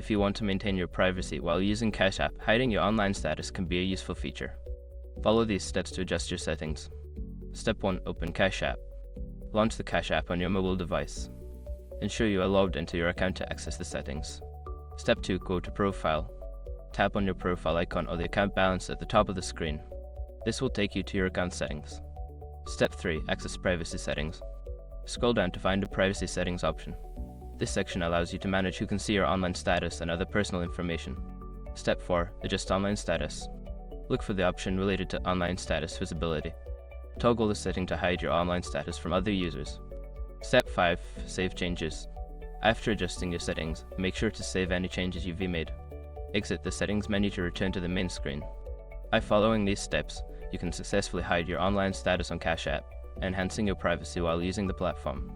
If you want to maintain your privacy while using Cash App, hiding your online status can be a useful feature. Follow these steps to adjust your settings. Step 1. Open Cash App. Launch the Cash App on your mobile device. Ensure you are logged into your account to access the settings. Step 2. Go to Profile. Tap on your profile icon or the account balance at the top of the screen. This will take you to your account settings. Step 3. Access Privacy Settings. Scroll down to find the Privacy Settings option. This section allows you to manage who can see your online status and other personal information. Step 4. Adjust Online Status. Look for the option related to online status visibility. Toggle the setting to hide your online status from other users. Step 5. Save changes. After adjusting your settings, make sure to save any changes you've made. Exit the settings menu to return to the main screen. By following these steps, you can successfully hide your online status on Cash App, enhancing your privacy while using the platform.